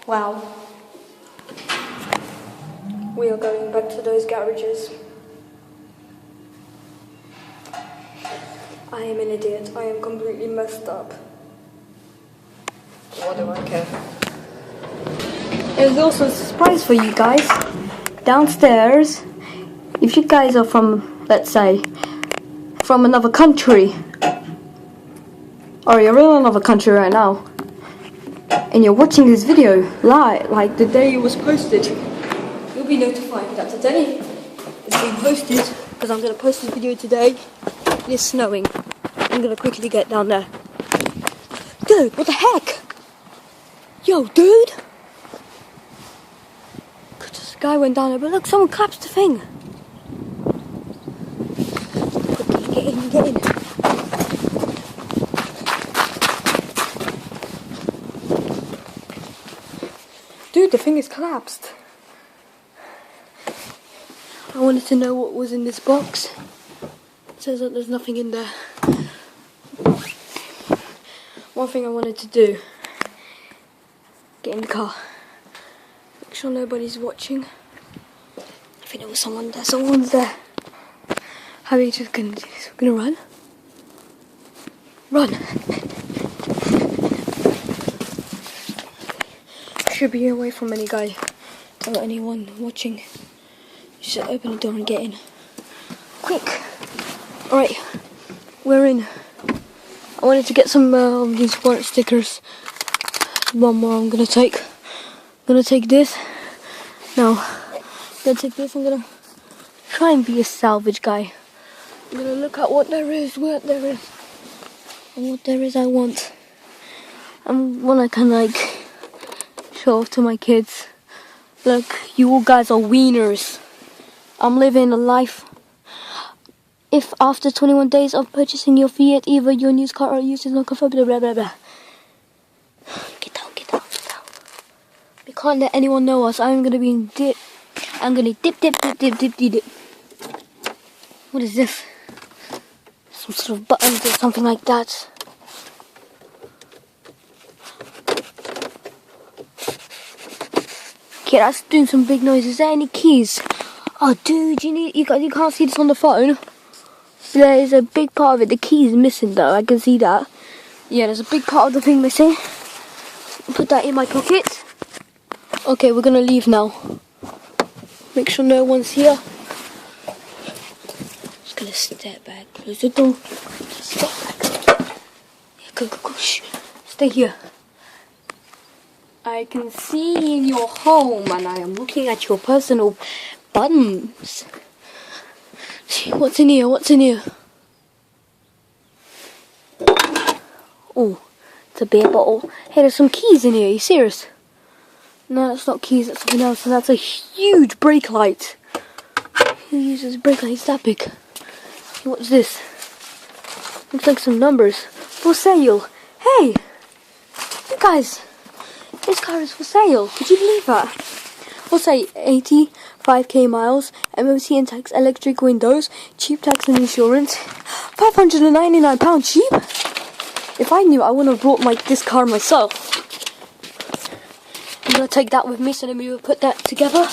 Wow. We are going back to those garages. I am an idiot. I am completely messed up. What do I care? There's also a surprise for you guys. Downstairs, if you guys are from, let's say, from another country, or you're in another country right now, and you're watching this video live, like the day it was posted, you'll be notified that today it's being posted, because I'm going to post this video today. It is snowing. I'm going to quickly get down there. Dude, what the heck? Yo, dude! This guy went down there, but look, someone collapsed the thing. Quickly, get in, get in. Dude, the thing is collapsed. I wanted to know what was in this box. It says that there's nothing in there. One thing I wanted to do, get in the car. Make sure nobody's watching. I think there was someone there. Someone's there. How are you just gonna do this? We're gonna run? Run! Should be away from any guy or anyone watching. You should open the door and get in. Quick! Alright, we're in. I wanted to get some of these warrant stickers. One more I'm gonna take. I'm gonna take this. Now, I'm gonna take this. I'm gonna try and be a salvage guy. I'm gonna look at what there is, what there is, and what there is I want. And when I can like show off to my kids, look, you all guys are wieners. I'm living a life. If after 21 days of purchasing your Fiat, either your new car or used is not confirmed, blah blah blah blah. Get down, get down, get down. We can't let anyone know us. I'm gonna be in dip. I'm gonna dip, dip, dip, dip, dip, dip, dip. What is this? Some sort of buttons or something like that. Okay, that's doing some big noise. Is there any keys? Oh, dude, you can't see this on the phone. There is a big part of it. The key is missing, though. I can see that. Yeah, there's a big part of the thing missing. Put that in my pocket. Okay, we're gonna leave now. Make sure no one's here. Just gonna step back. Close the door. Step back. Yeah, go, go, go. Shh. Stay here. I can see in your home, and I am looking at your personal buttons. What's in here? What's in here? Oh, it's a beer bottle. Hey, there's some keys in here. Are you serious? No, that's not keys. That's something else. And that's a huge brake light. Who uses brake lights that big? Hey, what's this? Looks like some numbers. For sale. Hey, you guys. This car is for sale. Could you believe that? We'll say 85k miles, MOT and tax, electric windows, cheap tax and insurance. £599 cheap? If I knew, I wouldn't have bought this car myself. I'm going to take that with me, so let me put that together.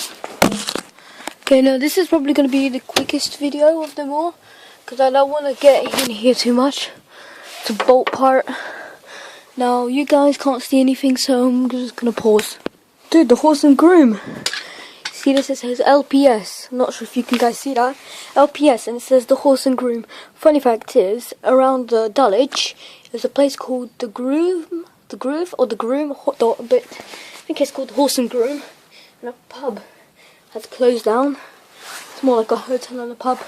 Okay, now this is probably going to be the quickest video of them all, because I don't want to get in here too much. It's a bolt part. Now, you guys can't see anything, so I'm just going to pause. Dude, the horse and groom. See this? It says LPS. I'm not sure if you can guys see that. LPS, and it says the horse and groom. Funny fact is, around Dulwich, there's a place called the Groove, or the Groom, but I think it's called the Horse and Groom. And a pub has closed down. It's more like a hotel and a pub.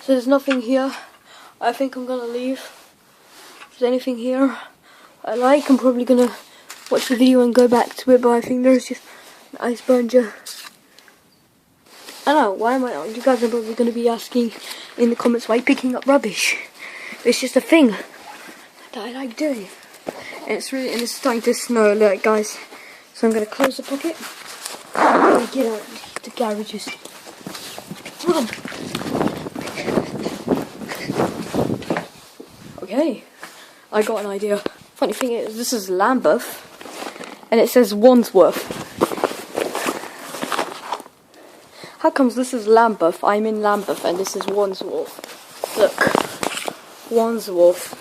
So there's nothing here. I think I'm gonna leave. If there's anything here I like, I'm probably gonna watch the video and go back to it, but I think there's just an iceberg. I don't know, why am I, you guys are probably going to be asking in the comments, why are you picking up rubbish? It's just a thing that I like doing. And it's starting to snow, look guys. So I'm going to close the pocket and get out the garages. Run! Okay, I got an idea. Funny thing is, this is Lambeth, and it says Wandsworth. How comes this is Lambeth? I'm in Lambeth and this is Wandsworth. Look. Wandsworth.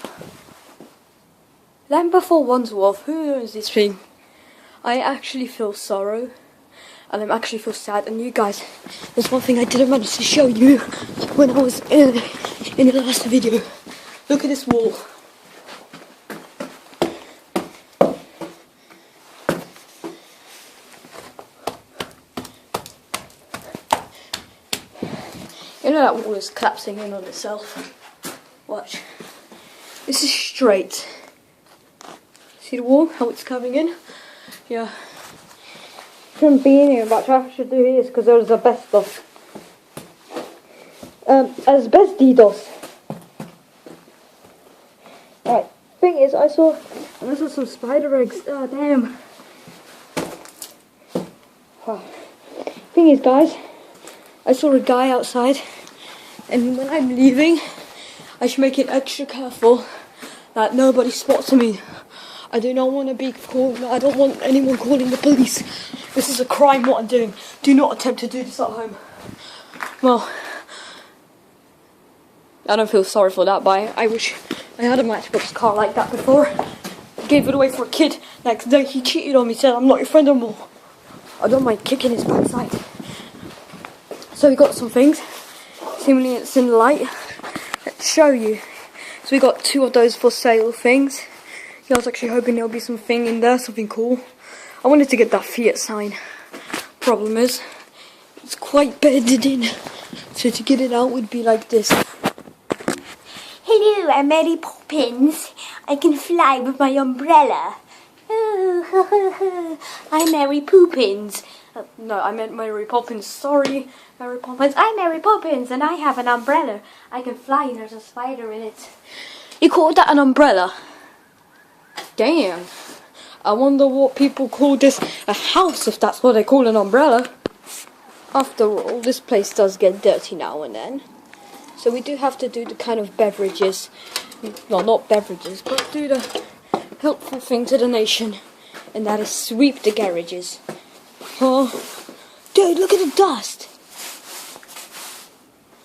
Lambeth or Wandsworth? Who knows this thing? I actually feel sorrow. And I actually feel sad. And you guys, there's one thing I didn't manage to show you when I was in the last video. Look at this wall. You know that wall is collapsing in on itself. Watch. This is straight. See the wall? How it's coming in? Yeah. Shouldn't be in here, but what I should do is because there was asbestos. Asbestos. Right. Thing is, I saw some spider eggs. Oh damn. Wow. Thing is, guys, I saw a guy outside, and when I'm leaving, I should make it extra careful that nobody spots me. I do not want to be called. I don't want anyone calling the police. This is a crime. What I'm doing. Do not attempt to do this at home. Well, I don't feel sorry for that, but I wish I had a Matchbox car like that before. I gave it away for a kid. Next day he cheated on me. Said I'm not your friend anymore. I don't mind kicking his backside. So we got some things. Seemingly it's in the light. Let's show you. So we got 2 of those for sale things. I was actually hoping there'll be something in there, something cool. I wanted to get that Fiat sign. Problem is, it's quite bedded in. So to get it out would be like this. Hello, I'm Mary Poppins. I can fly with my umbrella. I'm Mary Poppins. No, I meant Mary Poppins. Sorry, Mary Poppins. I'm Mary Poppins and I have an umbrella. I can fly and there's a spider in it. You called that an umbrella? Damn. I wonder what people call this a house, if that's what they call an umbrella. After all, this place does get dirty now and then. So we do have to do the kind of beverages. Well, not beverages, but do the helpful thing to the nation. And that is sweep the garages. Oh, dude, look at the dust.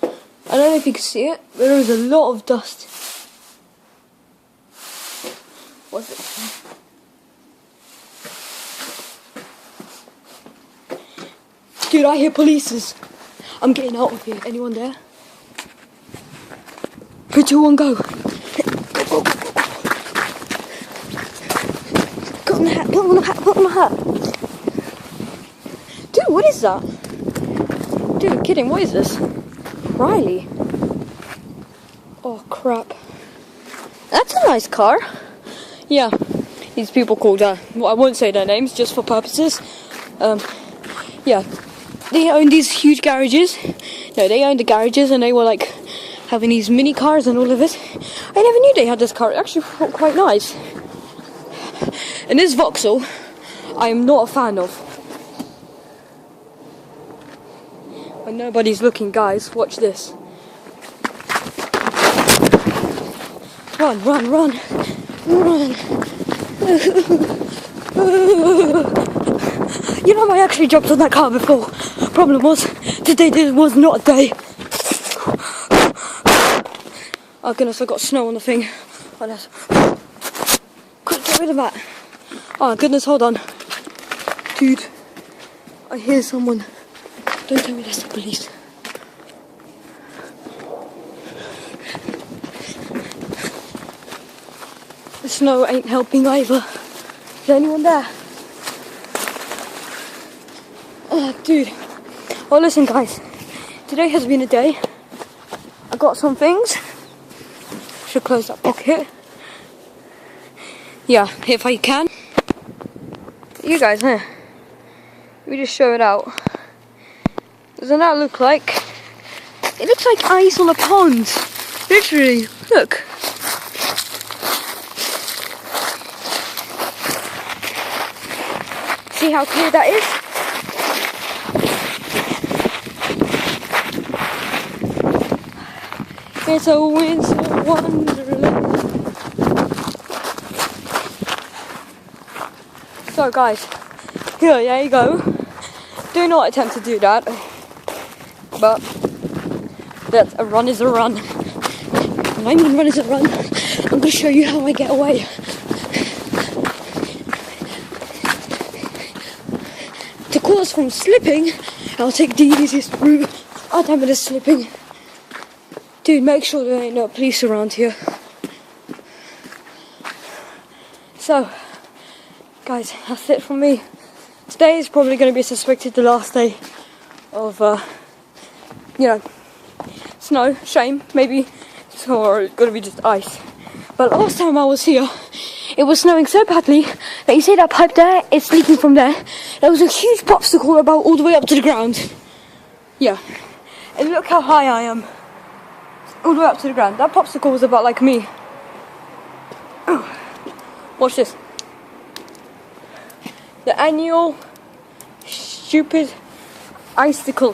I don't know if you can see it, but there is a lot of dust. What's it? Dude, I hear polices. I'm getting out of here. Anyone there? 3, 2, 1, go. Go, go, go, go. Put on the hat, put on the hat, put on the hat. Dude, what is that? Dude, I'm kidding, what is this? Riley. Oh, crap. That's a nice car. Yeah, these people called, well, I won't say their names, just for purposes. Yeah, they own these huge garages. No, they owned the garages and they were like having these mini cars and all of it. I never knew they had this car. It actually felt quite nice. And this Vauxhall, I am not a fan of. When nobody's looking, guys, watch this. Run, run, run, run. You know, I actually jumped on that car before. Problem was, today was not a day. Oh goodness, I got snow on the thing. Oh, that's... Quick, get rid of that. Oh goodness, hold on. Dude, I hear someone. Don't tell me that's the police. The snow ain't helping either. Is there anyone there? Oh, dude. Well, listen, guys. Today has been a day. I got some things. Should close that pocket. Yeah, if I can. You guys, huh? Let me just show it out. Doesn't that look like? It looks like ice on a pond. Literally, look. See how clear that is? It's a winter wonderland. So guys, here you go. Do not attempt to do that. but that a run is a run. And I mean run is a run. I'm gonna show you how I get away. To cause from slipping, I'll take the easiest route. Oh damn it, it's slipping. Dude, make sure there ain't no police around here. So, guys, that's it from me. Today is probably going to be suspected the last day of, snow. Shame, maybe. Or it's going to be just ice. But last time I was here, it was snowing so badly that you see that pipe there? It's leaking from there. There was a huge popsicle about all the way up to the ground. Yeah. And look how high I am. All the way up to the ground. That popsicle was about like me. Oh. Watch this. The annual stupid icicle.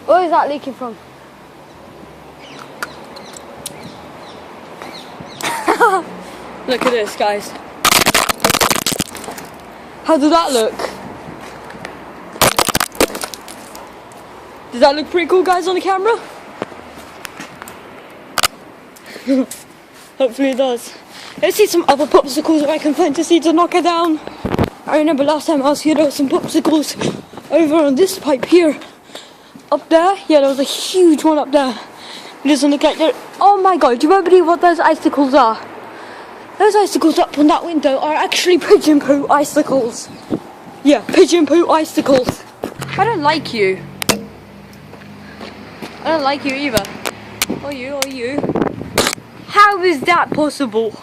Where is that leaking from? Look at this, guys. How does that look? Does that look pretty cool, guys, on the camera? Hopefully it does. Let's see some other popsicles that I can find to see to knock it down. I remember last time I was here, there were some popsicles over on this pipe here. Up there? Yeah, there was a huge one up there. It doesn't look like there. Oh my god, you won't believe what those icicles are. Those icicles up on that window are actually pigeon poo icicles. Yeah, pigeon poo icicles. I don't like you. I don't like you either. Or you. How is that possible?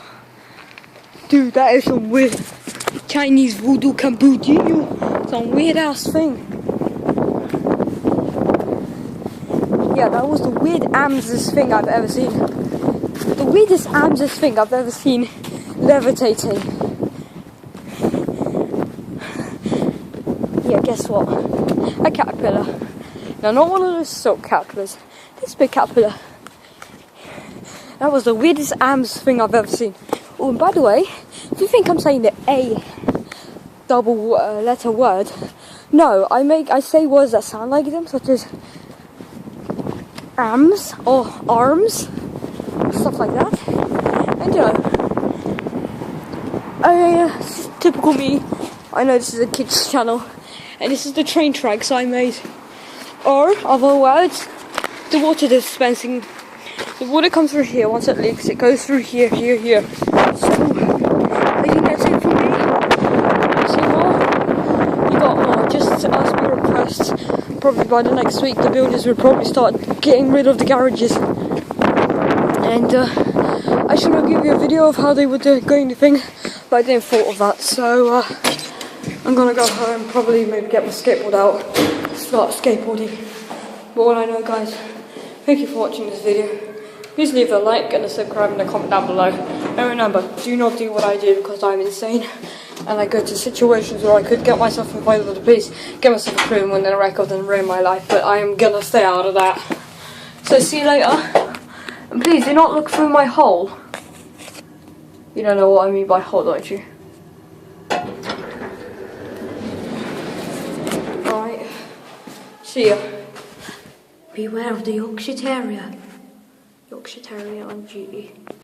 Dude, that is some weird Chinese voodoo Cambodia. Some weird ass thing. Yeah, that was the weird amsest thing I've ever seen. The weirdest amsest thing I've ever seen levitating. Yeah, guess what? A caterpillar. Now, not one of those silk caterpillars. This big caterpillar. That was the weirdest AMS thing I've ever seen. Oh, and by the way, if you think I'm saying the A double letter word, no, I say words that sound like them, such as AMS or arms, stuff like that. And typical me. I know this is a kids channel, and this is the train tracks I made. Or, other words, the water dispensing. The water comes through here. Once it leaks, it goes through here. So, I think that's it for me. See more? You got more. Just as we request, probably by the next week, the builders will probably start getting rid of the garages. And I should have given you a video of how they were going the thing, but I didn't thought of that. So I'm gonna go home, probably maybe get my skateboard out, start skateboarding. But all I know, guys, thank you for watching this video. Please leave a like and a subscribe and a comment down below. And remember, do not do what I do because I'm insane. And I go to situations where I could get myself involved with the police, get myself a prison, win a record and ruin my life. But I am gonna stay out of that. So see you later. And please do not look through my hole. You don't know what I mean by hole, don't you? Alright. See ya. Beware of the Yorkshire Terrier. Yorkshire Terrier on duty.